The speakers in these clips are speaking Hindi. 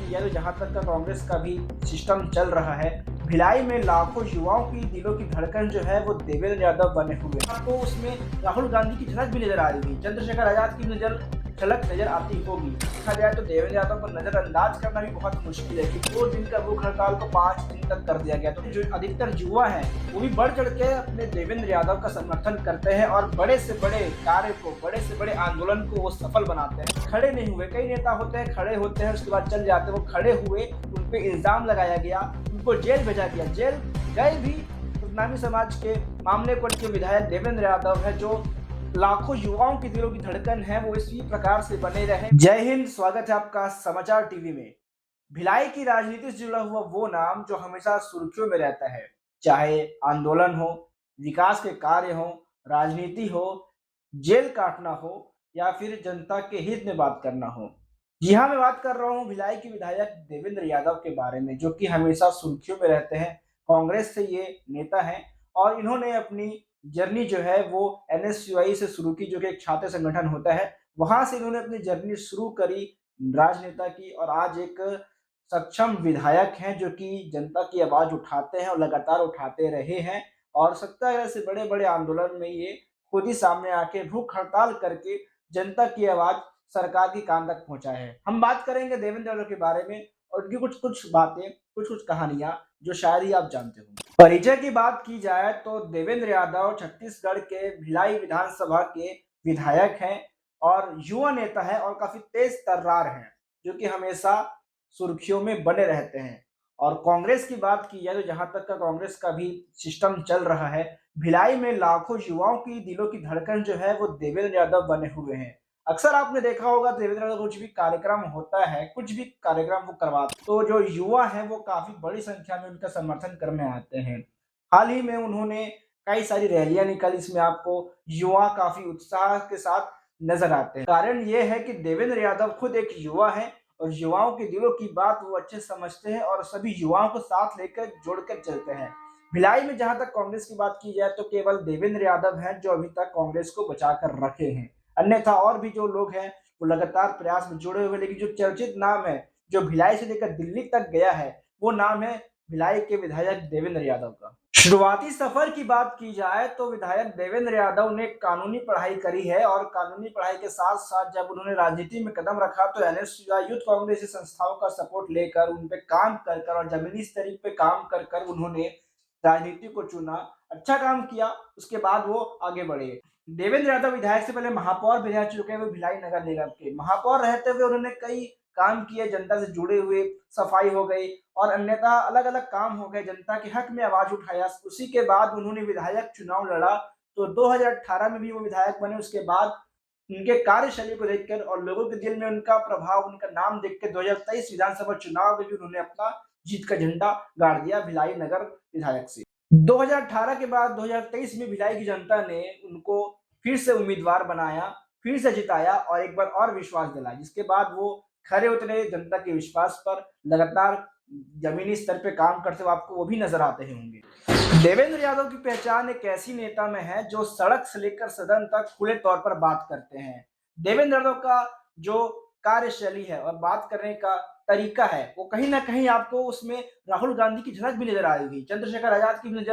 किया तो जहाँ तक का कांग्रेस का भी सिस्टम चल रहा है, भिलाई में लाखों युवाओं की दिलों की धड़कन जो है वो देवेंद्र यादव बने हुए हैं। आपको उसमें राहुल गांधी की झलक भी नजर आ रही है, चंद्रशेखर आजाद की झलक नजर आती होगी। देखा जाए तो देवेंद्र यादव को नजरअंदाज करना भी बहुत मुश्किल है कि 2 दिन का भूख हड़ताल को 5 दिन तक कर दिया गया। तो जो अधिकतर युवा हैं वो भी बढ़ चढ़ के अपने देवेंद्र यादव का समर्थन करते हैं और बड़े से बड़े कार्य को, बड़े से बड़े आंदोलन को वो सफल बनाते हैं। खड़े नहीं हुए, कई नेता होते हैं खड़े होते हैं उसके बाद चल जाते हैं, वो खड़े हुए, उन पे इल्जाम लगाया गया, उनको जेल भेजा गया, जेल गए भी। नामी समाज के मामले को लेकर विधायक देवेंद्र यादव है जो लाखों युवाओं की दिलों की धड़कन है, वो इसी प्रकार से बने रहे। जय हिंद, स्वागत है आपका समाचार टीवी में। भिलाई की राजनीति से जुड़ा हुआ वो नाम जो हमेशा सुर्खियों में रहता है, चाहे आंदोलन हो, विकास के कार्य हो, राजनीति हो, जेल काटना हो या फिर जनता के हित में बात करना हो। जी हाँ, मैं बात कर रहा हूँ भिलाई के विधायक देवेंद्र यादव के बारे में, जो कि हमेशा सुर्खियों में रहते हैं। कांग्रेस से ये नेता हैं और इन्होंने अपनी जर्नी जो है वो एनएसयूआई से शुरू की, जो कि एक छात्र संगठन होता है। वहां से इन्होंने अपनी जर्नी शुरू करी राजनेता की और आज एक सक्षम विधायक हैं जो कि जनता की आवाज उठाते हैं और लगातार उठाते रहे हैं। और सत्याग्रह से बड़े बड़े आंदोलन में ये खुद ही सामने आके भूख हड़ताल करके जनता की आवाज सरकार की कान तक पहुंचाए हैं। हम बात करेंगे देवेंद्र यादव के बारे में और उनकी कुछ कुछ बातें, कुछ कुछ कहानियां जो शायद ही आप जानते हो। परिचय की बात की जाए तो देवेंद्र यादव छत्तीसगढ़ के भिलाई विधानसभा के विधायक हैं और युवा नेता है और काफी तेज तर्रार हैं, जो कि हमेशा सुर्खियों में बने रहते हैं। और कांग्रेस की बात की जाए तो जहां तक का कांग्रेस का भी सिस्टम चल रहा है, भिलाई में लाखों युवाओं की दिलों की धड़कन जो है वो देवेंद्र यादव बने हुए हैं। अक्सर आपने देखा होगा देवेंद्र यादव कुछ भी कार्यक्रम होता है, कुछ भी कार्यक्रम वो करवाते, तो जो युवा है वो काफी बड़ी संख्या में उनका समर्थन करने आते हैं। हाल ही में उन्होंने कई सारी रैलियां निकाली, इसमें आपको युवा काफी उत्साह के साथ नजर आते हैं। कारण ये है कि देवेंद्र यादव खुद एक युवा है और युवाओं के दिलों की बात वो अच्छे समझते हैं और सभी युवाओं को साथ लेकर जोड़कर चलते हैं। भिलाई में जहां तक कांग्रेस की बात की जाए तो केवल देवेंद्र यादव हैं जो अभी तक कांग्रेस को बचाकर रखे हैं, अन्यथा और भी जो लोग हैं वो लगातार प्रयास में जुड़े हुए। लेकिन जो चर्चित नाम है जो भिलाई से लेकर दिल्ली तक गया है, वो नाम है भिलाई के विधायक देवेंद्र यादव का। शुरुआती सफर की बात की जाए तो विधायक देवेंद्र यादव ने कानूनी पढ़ाई करी है और कानूनी पढ़ाई के साथ साथ जब उन्होंने राजनीति में कदम रखा तो एनएसयूआई यूथ कांग्रेस संस्थाओं का सपोर्ट लेकर उन पे काम कर और जमीनी स्तर पे काम कर उन्होंने राजनीति को चुना, अच्छा काम किया। उसके बाद वो आगे बढ़े। देवेंद्र यादव विधायक से पहले महापौर भी रह चुके हैं वो भिलाई नगर निगम के। महापौर रहते हुए उन्होंने कई काम किए, जनता से जुड़े हुए, सफाई हो गई और अन्यथा अलग अलग काम हो गए, जनता के हक में आवाज उठाया। उसी के बाद उन्होंने विधायक चुनाव लड़ा तो 2018 में भी वो विधायक बने। उसके बाद उनके कार्यशैली को देखकर और लोगों के दिल में उनका प्रभाव, उनका नाम देख के 2023 विधानसभा चुनाव में भी उन्होंने अपना जीत का झंडा गाड़ दिया भिलाई नगर विधायक से। 2018 के बाद 2023 में भिलाई की जनता ने उनको फिर से उम्मीदवार बनाया, फिर से जिताया और एक बार और विश्वास दिलाया, जिसके बाद वो खरे उतरे जनता के विश्वास पर। लगातार जमीनी स्तर पे काम करते हुए आपको वो भी नजर आते ही होंगे। देवेंद्र यादव की पहचान एक ऐसी नेता में है जो सड़क से लेकर सदन तक खुले तौर पर बात करते हैं। देवेंद्र यादव का जो कार्यशैली है और बात करने का तरीका है वो कहीं ना कहीं आपको उसमें राहुल गांधी की झलक भी नजर आएगी, चंद्रशेखर आजाद की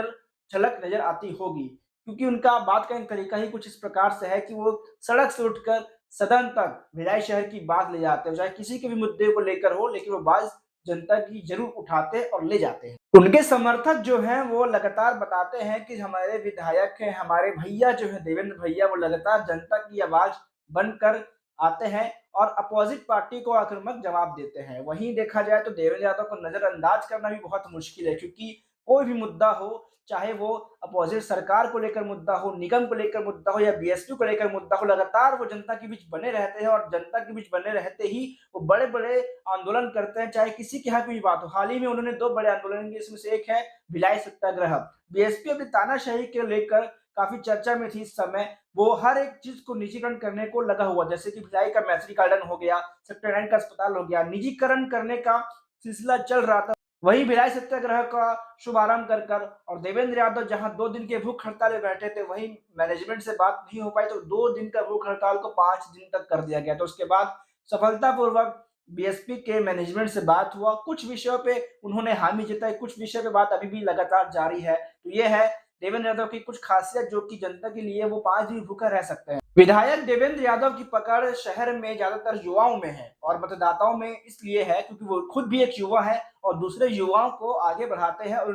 झलक नजर आती होगी, क्योंकि उनका बात करने का तरीका ही कुछ इस प्रकार से है कि वो सड़क से उठकर सदन तक भिलाई शहर की बात ले जाते हैं, चाहे किसी के भी मुद्दे को लेकर हो, लेकिन वो बात जनता की जरूर उठाते और ले जाते हैं। उनके समर्थक जो हैं वो लगातार बताते हैं कि हमारे विधायक हैं, हमारे भैया जो है देवेंद्र भैया, वो लगातार जनता की आवाज बनकर आते हैं और अपोजिट पार्टी को आक्रामक जवाब देते हैं। वहीं देखा जाए तो देवेंद्र यादव को नजरअंदाज करना भी बहुत मुश्किल है, क्योंकि कोई भी मुद्दा हो, चाहे वो अपोजिट सरकार को लेकर मुद्दा हो, निगम को लेकर मुद्दा हो या बीएसपी को लेकर मुद्दा हो, लगातार वो जनता के बीच बने रहते हैं और जनता के बीच बने रहते ही वो बड़े बड़े आंदोलन करते हैं, चाहे किसी के हक में बात हो। हाल ही में उन्होंने 2 बड़े आंदोलन किए, इसमें से एक है भिलाई सत्याग्रह। बीएसपी अपनी तानाशाही के लेकर काफी चर्चा में थी इस समय। वो हर एक चीज को निजीकरण करने को लगा हुआ, जैसे कि भिलाई का मैत्री गार्डन हो गया, सेक्टर 9 का अस्पताल हो गया, निजीकरण करने का सिलसिला चल रहा था। वहीं भिलाई सत्याग्रह का शुभारंभ कर और देवेंद्र यादव जहां 2 दिन के भूख हड़ताल में बैठे थे, वहीं मैनेजमेंट से बात नहीं हो पाई तो 2 दिन का भूख हड़ताल को 5 दिन तक कर दिया गया। तो उसके बाद सफलतापूर्वक बीएसपी के मैनेजमेंट से बात हुआ, कुछ विषयों पे उन्होंने हामी जताई, कुछ विषय पे बात अभी भी लगातार जारी है। तो ये है देवेंद्र यादव की कुछ खासियत जो कि जनता के लिए वो 5 दिन भूखा रह सकते हैं। विधायक देवेंद्र यादव की पकड़ शहर में ज्यादातर युवाओं में है और मतदाताओं में इसलिए है क्योंकि वो खुद भी एक युवा है और दूसरे युवाओं को आगे बढ़ाते हैं और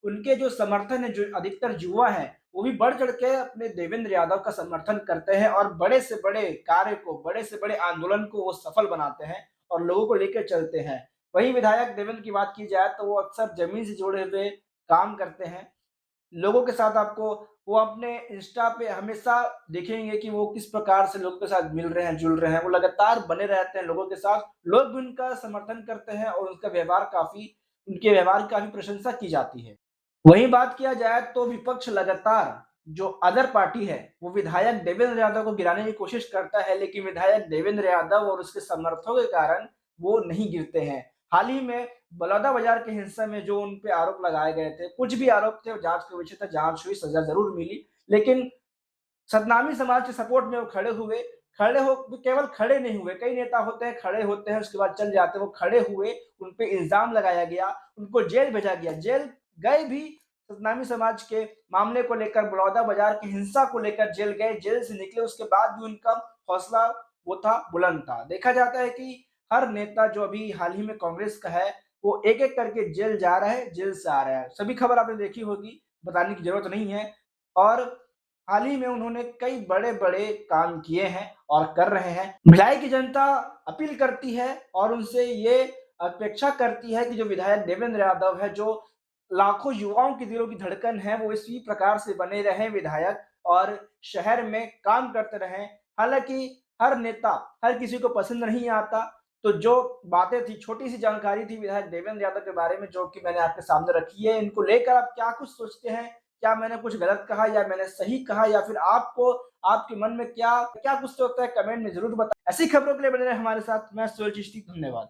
उनके जो समर्थन है, जो अधिकतर युवा हैं, वो भी बढ़ चढ़ के अपने देवेंद्र यादव का समर्थन करते हैं और बड़े से बड़े कार्य को, बड़े से बड़े आंदोलन को वो सफल बनाते हैं और लोगों को लेकर चलते हैं। वहीं विधायक देवेंद्र की बात की जाए तो वो अक्सर जमीन से जुड़े हुए काम करते हैं। लोगों के साथ आपको वो अपने इंस्टा पे हमेशा देखेंगे कि वो किस प्रकार से लोगों के साथ मिल रहे हैं, जुल रहे हैं। वो लगातार बने रहते हैं लोगों के साथ। लोग भी उनका समर्थन करते हैं और उनके व्यवहार की काफ़ी प्रशंसा की जाती है। वहीं बात किया जाए तो विपक्ष लगातार जो अदर पार्टी है, वो विधायक देवेंद्र यादव को गिराने की कोशिश करता है, लेकिन विधायक देवेंद्र यादव और उसके समर्थकों के कारण वो नहीं गिरते हैं। हाल ही में बलौदाबाजार की हिंसा में जो उन पे आरोप लगाए गए थे, कुछ भी आरोप थे, वो जाँच का विषय था, जाँच हुई, सज़ा ज़रूर मिली, लेकिन सतनामी समाज के सपोर्ट में वो केवल खड़े नहीं हुए, कई नेता होते हैं, खड़े होते हैं, उसके बाद चल जाते हैं, वो खड़े हुए, उन पे इल्ज़ाम लगाया गया, उनको जेल भेजा गया, जेल गए भी सतनामी समाज के मामले को लेकर, बलौदाबाजार की हिंसा को लेकर जेल गए, जेल से निकले, उसके बाद भी उनका हौसला वो था, बुलंद था। देखा जाता है कि हर नेता जो अभी हाल ही में कांग्रेस का है, वो एक-एक करके जेल जा रहा है, जेल से आ रहा है। सभी खबर आपने देखी होगी, बताने की ज़रूरत नहीं है और हाल ही में उन्होंने कई बड़े-बड़े काम किए हैं और कर रहे हैं। भिलाई की जनता अपील करती है और उनसे ये अपेक्षा करती है कि जो विधायक देवेंद्र यादव है, जो लाखों युवाओं के दिलों की धड़कन है, वो इसी प्रकार से बने रहें विधायक और शहर में काम करते रहें। हालाँकि हर नेता हर किसी को पसंद नहीं आता, तो जो बातें थी, छोटी-सी जानकारी थी विधायक देवेंद्र यादव के बारे में जो कि मैंने आपके सामने रखी है। इनको लेकर आप क्या कुछ सोचते हैं? क्या मैंने कुछ गलत कहा या मैंने सही कहा या फिर आपको आपके मन में क्या क्या कुछ सोचता है कमेंट में ज़रूर बताएँ। ऐसी खबरों के लिए बने रहें हमारे साथ। मैं सूरज चिश्ती, धन्यवाद।